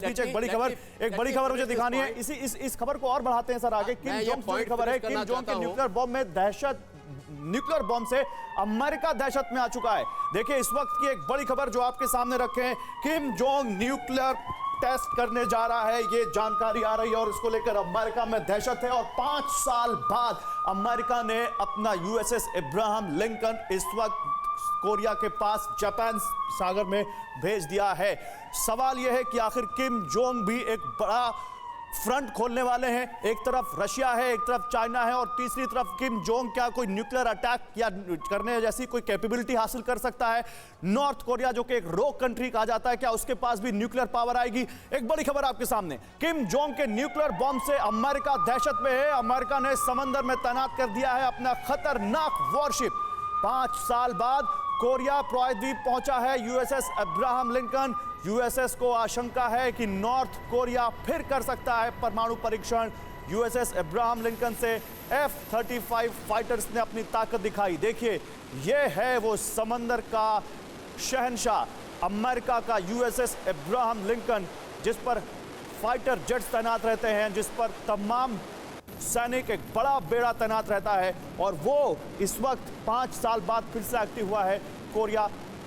नीचे एक बड़ी खबर मुझे दिखानी है। इस खबर को और बढ़ाते हैं सर आगे। किम जोंग की खबर है, किम जोंग के न्यूक्लियर बॉम्ब में दहशत, न्यूक्लियर बॉम्ब से अमेरिका दहशत में आ चुका है। देखिए इस वक्त की एक बड़ी खबर जो आपके सामने रखे हैं, किम जोंग न्यूक्लियर टेस्ट करने जा रहा है, ये जानकारी आ रही है और इसको लेकर अमेरिका में दहशत है। और 5 साल बाद अमेरिका ने अपना यूएसएस अब्राहम लिंकन इस वक्त कोरिया के पास जापान सागर में भेज दिया है। सवाल यह है कि आखिर किम जोंग भी एक बड़ा फ्रंट खोलने वाले हैं। एक तरफ रशिया है, एक तरफ चाइना है और तीसरी तरफ किम जोंग क्या कोई न्यूक्लियर अटैक या करने जैसी कोई कैपेबिलिटी हासिल कर सकता है? नॉर्थ कोरिया जो कि एक रोग कंट्री कहा जाता है, क्या उसके पास भी न्यूक्लियर पावर आएगी? एक बड़ी खबर आपके सामने, किम जोंग के न्यूक्लियर बॉम्ब से अमेरिका दहशत में है। अमेरिका ने समंदर में तैनात कर दिया है अपना खतरनाक वॉरशिप। 5 साल बाद कोरिया प्रायद्वीप पहुंचा है यूएसएस अब्राहम लिंकन। यूएसएस को आशंका है कि नॉर्थ कोरिया फिर कर सकता है परमाणु परीक्षण। यूएसएस अब्राहम लिंकन से F-35 फाइटर्स ने अपनी ताकत दिखाई। देखिए यह है वो समंदर का शहंशाह अमेरिका का यूएसएस अब्राहम लिंकन, जिस पर फाइटर जेट्स तैनात रहते हैं, जिस पर तमाम सैनिक एक बड़ा बेड़ा तैनात रहता है। और वो इस वक्त 5 साल बाद फिर से एक्टिव हुआ है कोरिया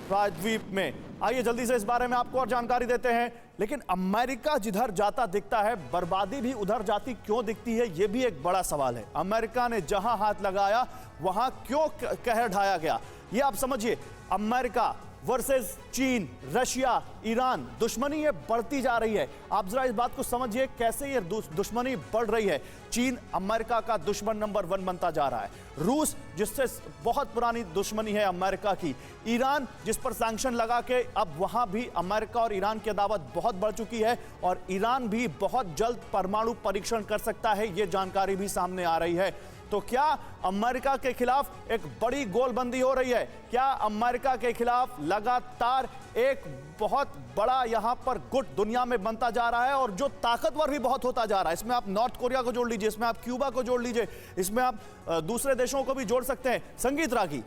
प्रायद्वीप में। आइए जल्दी से इस बारे में आपको और जानकारी देते हैं। लेकिन अमेरिका जिधर जाता दिखता है, बर्बादी भी उधर जाती क्यों दिखती है, यह भी एक बड़ा सवाल है। अमेरिका ने जहां हाथ लगाया वहां क्यों कहर ढाया गया, ये आप समझिए। अमेरिका वर्सेस चीन, रशिया, ईरान, दुश्मनी ये बढ़ती जा रही है। आप जरा इस बात को समझिए कैसे ये दुश्मनी बढ़ रही है। चीन अमेरिका का दुश्मन नंबर 1 बनता जा रहा है। रूस जिससे बहुत पुरानी दुश्मनी है अमेरिका की। ईरान जिस पर सैंक्शन लगा के अब वहां भी अमेरिका और ईरान की अदावत बहुत बढ़ चुकी है और ईरान भी बहुत जल्द परमाणु परीक्षण कर सकता है, ये जानकारी भी सामने आ रही है। तो क्या अमेरिका के खिलाफ एक बड़ी गोलबंदी हो रही है? क्या अमेरिका के खिलाफ लगातार एक बहुत बड़ा यहां पर गुट दुनिया में बनता जा रहा है और जो ताकतवर भी बहुत होता जा रहा है? इसमें आप नॉर्थ कोरिया को जोड़ लीजिए, इसमें आप क्यूबा को जोड़ लीजिए, इसमें आप दूसरे देशों को भी जोड़ सकते हैं। संगीत रागी,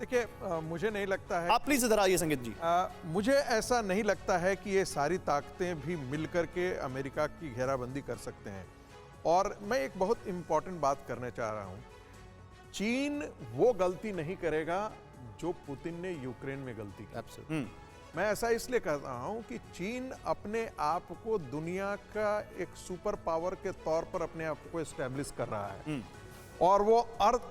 देखिए मुझे नहीं लगता है, आप प्लीज इधर आइए संगीत जी। मुझे ऐसा नहीं लगता है कि ये सारी ताकतें भी मिलकर के अमेरिका की घेराबंदी कर सकते हैं। और मैं एक बहुत इंपॉर्टेंट बात करना चाह रहा हूं, चीन वो गलती नहीं करेगा जो पुतिन ने यूक्रेन में गलती की। मैं ऐसा इसलिए कह रहा हूं कि चीन अपने आप को दुनिया का एक सुपर पावर के तौर पर अपने आप को एस्टेब्लिश कर रहा है और वो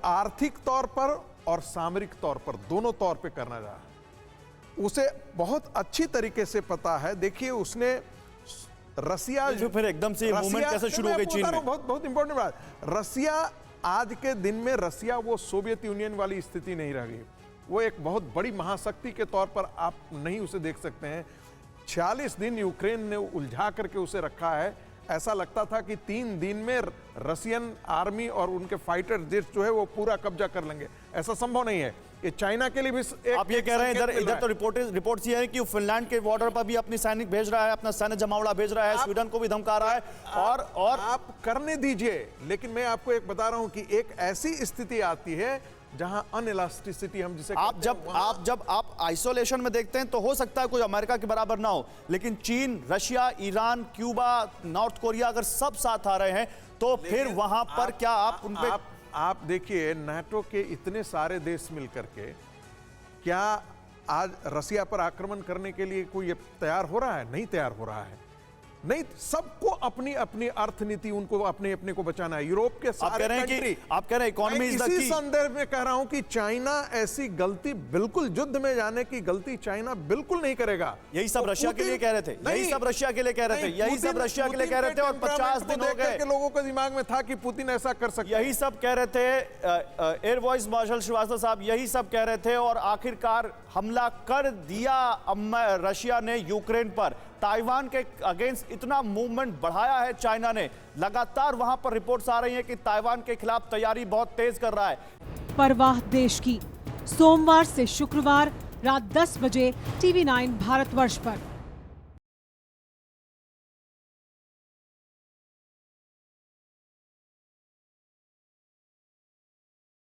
आर्थिक तौर पर और सामरिक तौर पर दोनों तौर पे करना रहा है। उसे बहुत अच्छी तरीके से पता है। देखिए उसने रसिया जो फिर एकदम से मूवमेंट कैसे शुरू हो गई चीन में, बहुत इंपॉर्टेंट बात। रसिया आज के दिन में रसिया वो सोवियत यूनियन वाली स्थिति नहीं रह गई। वो एक बहुत बड़ी महाशक्ति के तौर पर आप नहीं उसे देख सकते हैं। 46 दिन यूक्रेन ने उलझा करके उसे रखा है। ऐसा लगता था कि 3 दिन में रसियन आर्मी और उनके फाइटर जेट्स जो है वो पूरा कब्जा कर लेंगे। ऐसा संभव नहीं है। ये चाइना के लिए भी आप ये कह रहे हैं, इधर तो रिपोर्ट्स ये है कि फिनलैंड के बॉर्डर पर भी अपनी सैनिक भेज रहा है, अपना सैन्य जमावड़ा भेज रहा है, स्वीडन को भी धमका रहा है। और आप करने दीजिए, लेकिन मैं आपको एक बता रहा हूं कि एक ऐसी स्थिति आती है जहां अनइलास्टिसिटी हम जिसे आप आइसोलेशन में देखते हैं तो हो सकता है कोई अमेरिका के बराबर ना हो, लेकिन चीन, Russia, Iran, Cuba, north Korea अगर सब साथ आ रहे हैं तो फिर वहां पर क्या आप देखिए नाटो के इतने सारे देश मिलकर के क्या आज रसिया पर आक्रमण करने के लिए कोई तैयार हो रहा है? नहीं तैयार हो रहा है। नहीं, सबको अपनी अपनी अर्थनीति, उनको अपने अपने को बचाना है। यूरोप के सारे कंट्री, आप कह रहे हैं इकोनॉमी इज द की। इसी संदर्भ में कह रहा हूं कि चाइना ऐसी गलती बिल्कुल, युद्ध में जाने की गलती चाइना बिल्कुल नहीं करेगा। यही सब रशिया के लिए कह रहे थे, यही सब रशिया के लिए कह रहे थे, यही सब रशिया के लिए कह रहे थे। और 50 दिन हो गए, लोगों के दिमाग में था कि पुतिन ऐसा कर सकता है। यही सब कह रहे थे एयर वाइस मार्शल श्रीवास्तव साहब, यही सब कह रहे थे। और आखिरकार हमला कर दिया रशिया ने यूक्रेन पर। ताइवान के अगेंस्ट इतना मूवमेंट बढ़ाया है चाइना ने। लगातार वहां पर रिपोर्ट्स आ रही हैं कि ताइवान के खिलाफ तैयारी बहुत तेज कर रहा है। परवाह देश की, सोमवार से शुक्रवार रात 10 बजे TV9 भारतवर्ष पर।